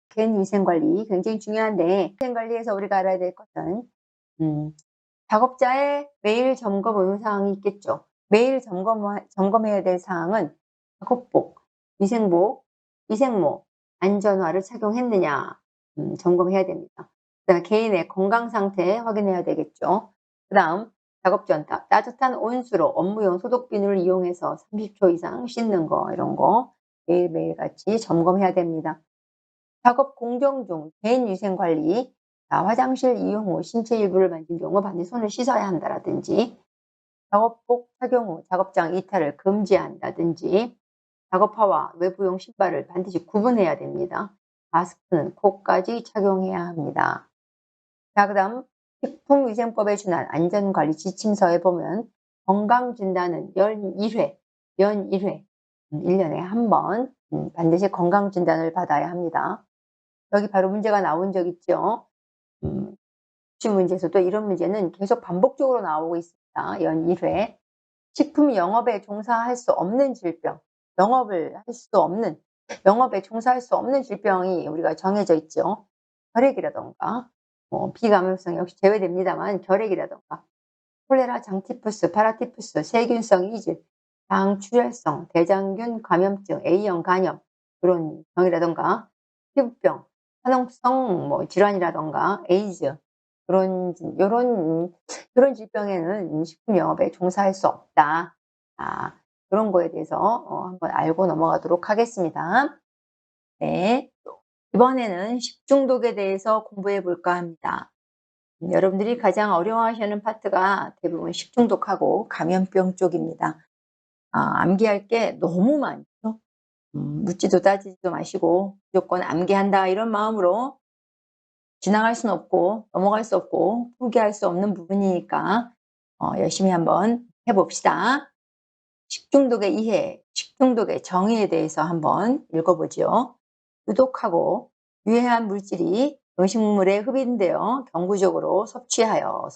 겐 위생관리 굉장히 중요한데 위생관리에서 우리가 알아야 될 것은 작업자의 매일 점검 의무사항이 있겠죠. 매일 점검해야 될 사항은 작업복, 위생복, 위생모, 안전화를 착용했느냐 점검해야 됩니다. 그다음에 개인의 건강 상태 확인해야 되겠죠. 그다음 작업 전 따뜻한 온수로 업무용 소독 비누를 이용해서 30초 이상 씻는 거 이런 거 매일매일 같이 점검해야 됩니다. 작업 공정 중 개인 위생 관리, 화장실 이용 후 신체 일부를 만진 경우 반드시 손을 씻어야 한다라든지, 작업복 착용 후 작업장 이탈을 금지한다든지, 작업화와 외부용 신발을 반드시 구분해야 됩니다. 마스크는 코까지 착용해야 합니다. 자, 그다음 식품위생법에 준한 안전관리 지침서에 보면 건강진단은 연 1회, 1년에 한 번 반드시 건강진단을 받아야 합니다. 여기 바로 문제가 나온 적 있죠. 시 문제에서도 이런 문제는 계속 반복적으로 나오고 있습니다. 연 1회. 식품 영업에 종사할 수 없는 질병, 영업에 종사할 수 없는 질병이 우리가 정해져 있죠. 결핵이라던가, 비감염성 역시 제외됩니다만 결핵이라던가, 콜레라, 장티푸스, 파라티푸스, 세균성 이질, 장출혈성, 대장균 감염증, A형 간염, 그런 병이라던가, 피부병, 화농성 질환이라던가, 에이즈, 그런 질병에는 식품 영업에 종사할 수 없다. 그런 거에 대해서 한번 알고 넘어가도록 하겠습니다. 네. 이번에는 식중독에 대해서 공부해 볼까 합니다. 여러분들이 가장 어려워하시는 파트가 대부분 식중독하고 감염병 쪽입니다. 암기할 게 너무 많죠. 묻지도 따지지도 마시고 무조건 암기한다 이런 마음으로 지나갈 수는 없고 넘어갈 수 없고 포기할 수 없는 부분이니까 열심히 한번 해봅시다. 식중독의 이해, 식중독의 정의에 대해서 한번 읽어보죠. 유독하고 유해한 물질이 음식물에 흡입되어 경구적으로 섭취하여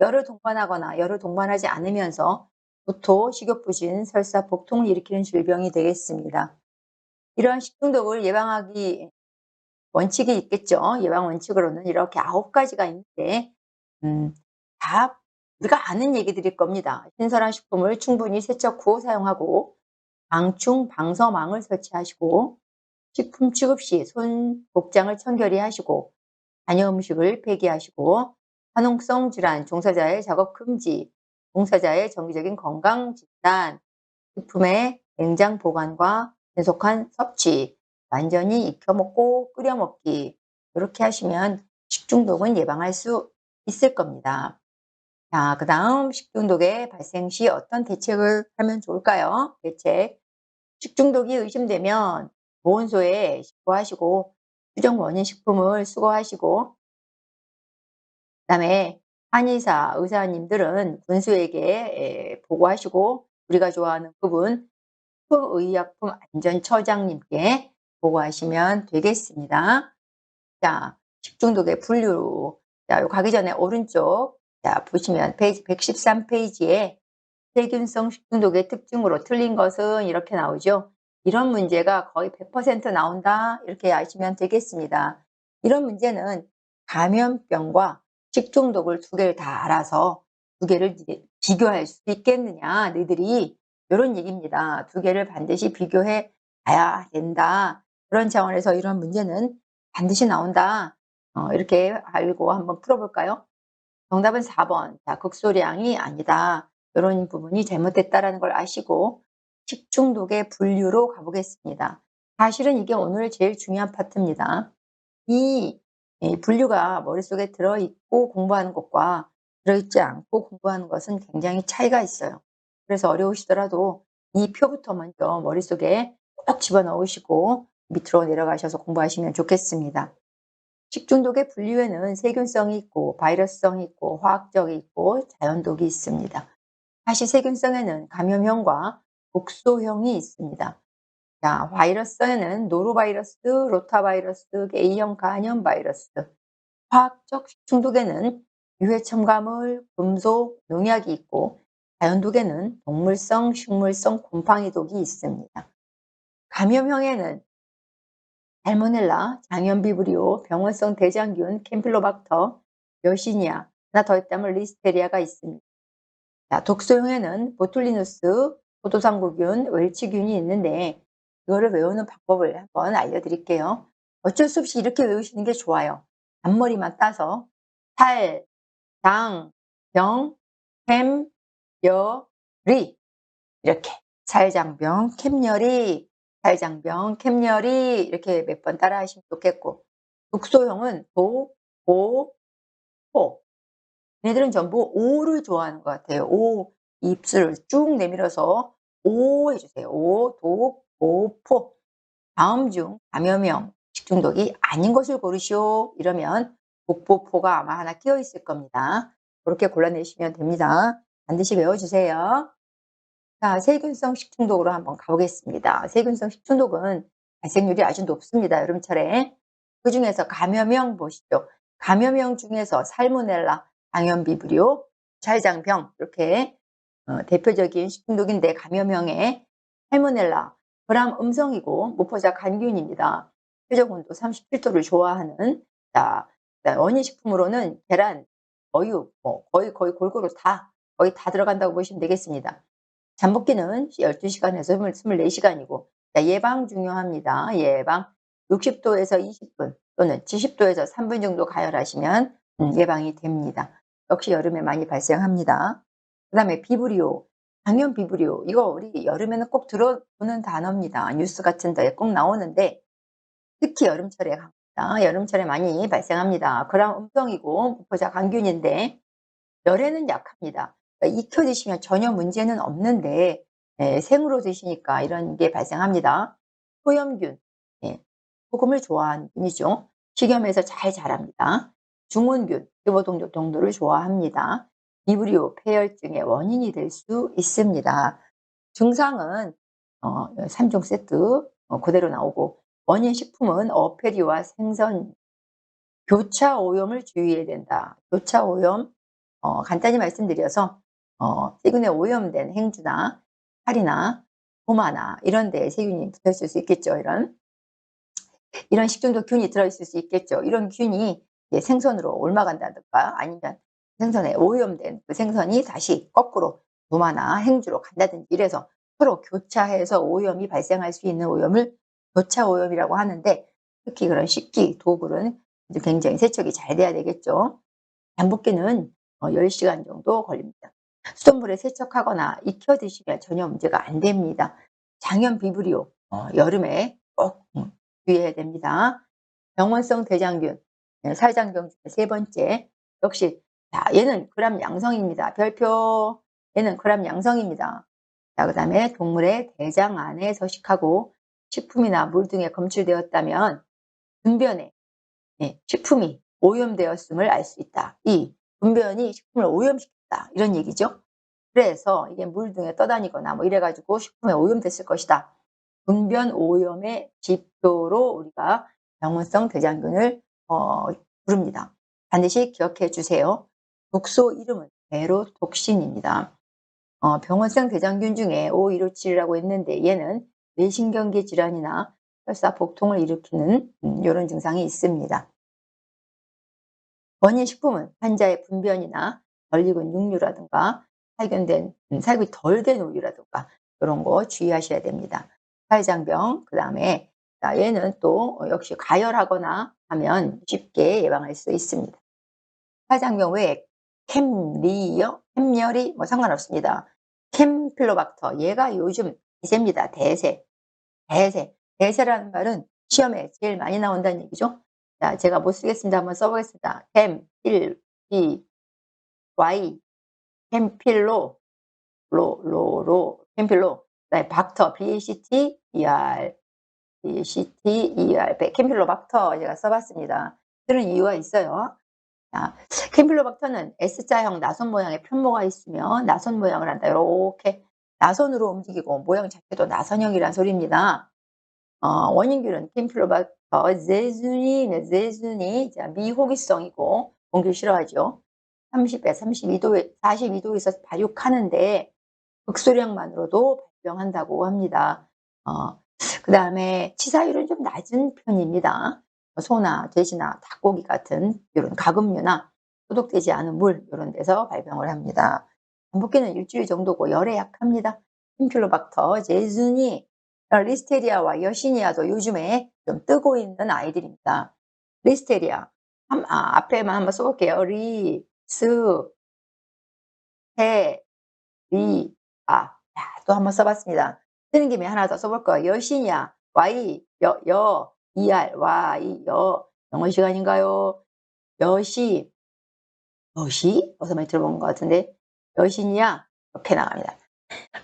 열을 동반하거나 열을 동반하지 않으면서 구토, 식욕부진, 설사, 복통을 일으키는 질병이 되겠습니다. 이러한 식중독을 예방하기 원칙이 있겠죠. 예방 원칙으로는 이렇게 9가지가 있는데 다 우리가 아는 얘기들일 겁니다. 신선한 식품을 충분히 세척 후 사용하고 방충 방서망을 설치하시고 식품 취급 시 손 복장을 청결히 하시고 잔여 음식을 폐기하시고 화농성 질환 종사자의 작업 금지, 종사자의 정기적인 건강 진단, 식품의 냉장 보관과 신속한 섭취, 완전히 익혀 먹고 끓여 먹기 이렇게 하시면 식중독은 예방할 수 있을 겁니다. 자, 그 다음 식중독의 발생 시 어떤 대책을 하면 좋을까요? 대책. 식중독이 의심되면 보온소에 신고하시고 추정 원인 식품을 수거하시고 그다음에 한의사, 의사님들은 군수에게 보고하시고 우리가 좋아하는 그분 식품의약품안전처장님께 보고하시면 되겠습니다. 자, 식중독의 분류. 자, 요 가기 전에 오른쪽 자 보시면 페이지 113페이지에 세균성 식중독의 특징으로 틀린 것은 이렇게 나오죠. 이런 문제가 거의 100% 나온다 이렇게 아시면 되겠습니다. 이런 문제는 감염병과 식중독을 두 개를 다 알아서 두 개를 비교할 수 있겠느냐 너희들이 이런 얘기입니다. 두 개를 반드시 비교해 봐야 된다. 그런 차원에서 이런 문제는 반드시 나온다. 이렇게 알고 한번 풀어볼까요? 정답은 4번. 자, 극소량이 아니다. 이런 부분이 잘못됐다라는 걸 아시고 식중독의 분류로 가보겠습니다. 사실은 이게 오늘 제일 중요한 파트입니다. 이 분류가 머릿속에 들어있고 공부하는 것과 들어있지 않고 공부하는 것은 굉장히 차이가 있어요. 그래서 어려우시더라도 이 표부터 먼저 머릿속에 꼭 집어넣으시고 밑으로 내려가셔서 공부하시면 좋겠습니다. 식중독의 분류에는 세균성이 있고 바이러스성이 있고 화학적이 있고 자연독이 있습니다. 사실 세균성에는 감염형과 독소형이 있습니다. 자, 바이러스성에는 노로바이러스, 로타바이러스, A형 간염 바이러스, 화학적 식중독에는 유해 첨가물, 금속, 농약이 있고 자연독에는 동물성, 식물성 곰팡이독이 있습니다. 감염형에는 살모넬라, 장염비브리오, 병원성 대장균, 캠필로박터, 여시니아, 하나 더 있다면 리스테리아가 있습니다. 자, 독소용에는 보툴리누스, 포도상구균, 웰치균이 있는데 이거를 외우는 방법을 한번 알려드릴게요. 어쩔 수 없이 이렇게 외우시는 게 좋아요. 앞머리만 따서 살, 장, 병, 햄, 여, 리 이렇게 살장병, 캡열이, 살장병, 캡열이 이렇게 몇 번 따라 하시면 좋겠고 독소형은 도, 오, 포 얘네들은 전부 오를 좋아하는 것 같아요. 오 입술을 쭉 내밀어서 오 해주세요. 오, 독, 오, 포 다음 중 감염형 식중독이 아닌 것을 고르시오. 이러면 독보포가 아마 하나 끼어 있을 겁니다. 그렇게 골라내시면 됩니다. 반드시 외워주세요. 자, 세균성 식중독으로 한번 가보겠습니다. 세균성 식중독은 발생률이 아주 높습니다. 여름철에. 그중에서 감염형 보시죠. 감염형 중에서 살모넬라, 방염비브리오, 찰장병 이렇게 대표적인 식중독인데 감염형의 살모넬라, 그람 음성이고 무포자 간균입니다. 표적 온도 37도를 좋아하는 자, 원인 식품으로는 계란, 어육, 거의 골고루 거의 다 들어간다고 보시면 되겠습니다. 잠복기는 12시간에서 24시간이고 예방 중요합니다. 예방 60도에서 20분 또는 70도에서 3분 정도 가열하시면 예방이 됩니다. 역시 여름에 많이 발생합니다. 그 다음에 비브리오, 당연 비브리오 이거 우리 여름에는 꼭 들어보는 단어입니다. 뉴스 같은 데에 꼭 나오는데 특히 여름철에 갑니다. 여름철에 많이 발생합니다. 그럼 음성이고 무포자 강균인데 열에는 약합니다. 그러니까 익혀 드시면 전혀 문제는 없는데 생으로 드시니까 이런 게 발생합니다. 소염균, 소금을 좋아하는 균이죠. 식염에서 잘 자랍니다. 중원균, 기보동족 정도를 좋아합니다. 비브리오, 폐혈증의 원인이 될 수 있습니다. 증상은 3종 세트 그대로 나오고 원인 식품은 어패리와 생선, 교차 오염을 주의해야 된다. 교차 오염 간단히 말씀드려서 세균에 오염된 행주나 살이나 도마나 이런 데에 세균이 붙어있을 수 있겠죠. 이런 식중독 균이 들어있을 수 있겠죠. 이런 균이 생선으로 옮아간다든가 아니면 생선에 오염된 그 생선이 다시 거꾸로 도마나 행주로 간다든지 이래서 서로 교차해서 오염이 발생할 수 있는 오염을 교차 오염이라고 하는데 특히 그런 식기, 도굴은 굉장히 세척이 잘 돼야 되겠죠. 잠복기는 10시간 정도 걸립니다. 수돗물에 세척하거나 익혀 드시면 전혀 문제가 안 됩니다. 장염 비브리오 여름에 꼭 주의해야 됩니다. 병원성 대장균 살장병 중에 세 번째 역시 자 얘는 그람 양성입니다. 별표 얘는 그람 양성입니다. 자 그다음에 동물의 대장 안에 서식하고 식품이나 물 등에 검출되었다면 분변에 식품이 오염되었음을 알 수 있다. 이 분변이 식품을 오염시켰다. 이런 얘기죠. 그래서 이게 물 등에 떠다니거나 뭐 이래가지고 식품에 오염됐을 것이다. 분변 오염의 지표로 우리가 병원성 대장균을 부릅니다. 반드시 기억해 주세요. 독소 이름은 베로톡신입니다. 병원성 대장균 중에 O157이라고 했는데 얘는 뇌신경계 질환이나 혈사 복통을 일으키는 이런 증상이 있습니다. 원인 식품은 환자의 분변이나 덜 익은 육류라든가 살균이 덜 된 우유라든가 이런 거 주의하셔야 됩니다. 살장병 그다음에 얘는 또 역시 가열하거나 하면 쉽게 예방할 수 있습니다. 살장병 외에 캠리어, 캠열이 뭐 상관없습니다. 캠필로박터 얘가 요즘 대세입니다. 대세라는 말은 시험에 제일 많이 나온다는 얘기죠. 자, 제가 못 쓰겠습니다. 한번 써보겠습니다. 캠, 필, 비, 와이, 캠필로, 캠필로, 그다음에 박터, 캠필로박터 제가 써봤습니다. 그런 이유가 있어요. 자, 캠필로박터는 S자형 나선 모양의 편모가 있으며 나선 모양을 한다. 이렇게 나선으로 움직이고 모양 자체도 나선형이란 소리입니다. 원인균은 캠필로박터 제순이 미호기성이고 공기 싫어하죠. 30배 42도에서 발육하는데 극소량만으로도 발병한다고 합니다. 그 다음에 치사율은 좀 낮은 편입니다. 소나 돼지나 닭고기 같은 이런 가금류나 소독되지 않은 물 이런 데서 발병을 합니다. 잠복기는 일주일 정도고 열에 약합니다. 흰필로박터, 제즈니, 리스테리아와 여시니아도 요즘에 좀 뜨고 있는 아이들입니다. 리스테리아 앞에만 한번 써볼게요. 리, 스, 테, 리, 또 한번 써봤습니다. 쓰는 김에 하나 더 써볼 거예요. 여시냐, Y, ER, Y, 영어 시간인가요? 여시, 어디서 많이 들어본 것 같은데, 여시냐, 이렇게 나갑니다.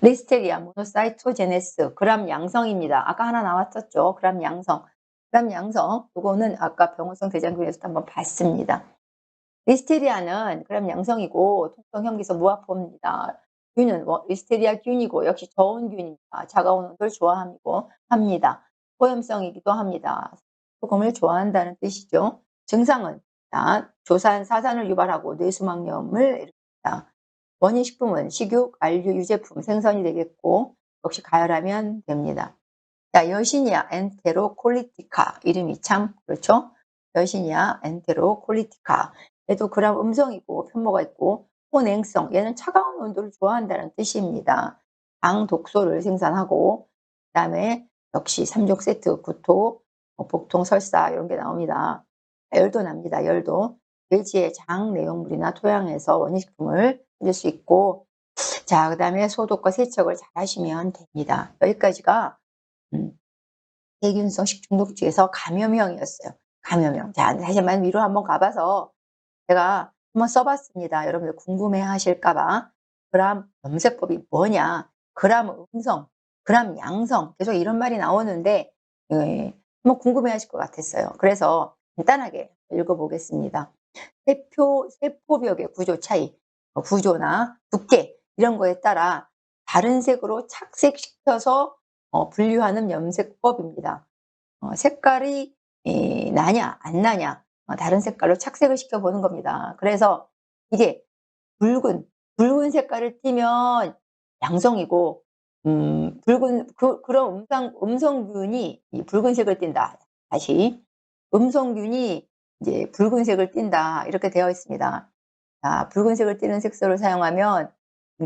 리스테리아, 모노사이토제네스, 그람 양성입니다. 아까 하나 나왔었죠. 그람 양성. 그람 양성, 이거는 아까 병원성 대장균에서도 한번 봤습니다. 리스테리아는 그람 양성이고 통성형기소 무화포입니다. 균은 리스테리아 균이고 역시 저온균입니다. 차가운 온도를 좋아하고 합니다. 오염성이기도 합니다. 소금을 좋아한다는 뜻이죠. 증상은 조산, 사산을 유발하고 뇌수막염을 일으킵니다. 원인 식품은 식육, 알류, 유제품, 생선이 되겠고 역시 가열하면 됩니다. 여시니아 엔테로콜리티카 이름이 참 그렇죠. 여시니아 엔테로콜리티카 얘도 그람 음성이고 편모가 있고 호냉성 얘는 차가운 온도를 좋아한다는 뜻입니다. 당 독소를 생산하고 그다음에 역시 3종 세트 구토, 복통, 설사 이런 게 나옵니다. 열도 납니다. 열도 돼지의 장 내용물이나 토양에서 원인식품을 찾을 수 있고 자 그다음에 소독과 세척을 잘 하시면 됩니다. 여기까지가 세균성 식중독 중에서 감염형이었어요. 감염형. 자, 다시 한번 위로 한번 가봐서 제가 한번 써봤습니다. 여러분들 궁금해 하실까봐. 그람 염색법이 뭐냐? 그람 음성, 그람 양성. 계속 이런 말이 나오는데, 한번 궁금해 하실 것 같았어요. 그래서 간단하게 읽어보겠습니다. 세포벽의 구조 차이, 구조나 두께, 이런 거에 따라 다른 색으로 착색시켜서 분류하는 염색법입니다. 색깔이 나냐 안 나냐 다른 색깔로 착색을 시켜보는 겁니다. 그래서 이게 붉은 색깔을 띠면 양성이고 그런 음성균이 이 붉은색을 띈다. 다시 음성균이 이제 붉은색을 띈다 이렇게 되어 있습니다. 자, 붉은색을 띠는 색소를 사용하면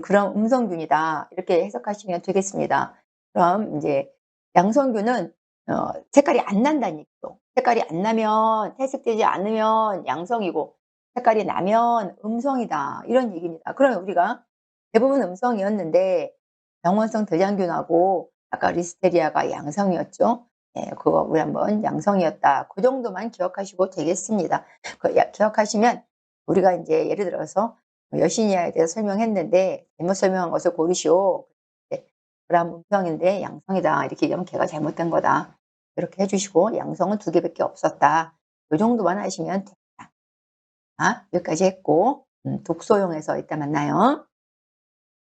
그런 음성균이다 이렇게 해석하시면 되겠습니다. 그럼 이제 양성균은 색깔이 안 난다는 얘기죠. 색깔이 안 나면 탈색되지 않으면 양성이고 색깔이 나면 음성이다 이런 얘기입니다. 그러면 우리가 대부분 음성이었는데 병원성 대장균하고 아까 리스테리아가 양성이었죠. 네, 그거 우리 한번 양성이었다. 그 정도만 기억하시고 되겠습니다. 기억하시면 우리가 이제 예를 들어서 여신이아에 대해서 설명했는데 잘못 설명한 것을 고르시오. 네, 그럼 음성인데 양성이다. 이렇게 얘기하면 걔가 잘못된 거다. 이렇게 해주시고 양성은 2개밖에 없었다. 이 정도만 하시면 됩니다. 여기까지 했고 독소용에서 이따 만나요.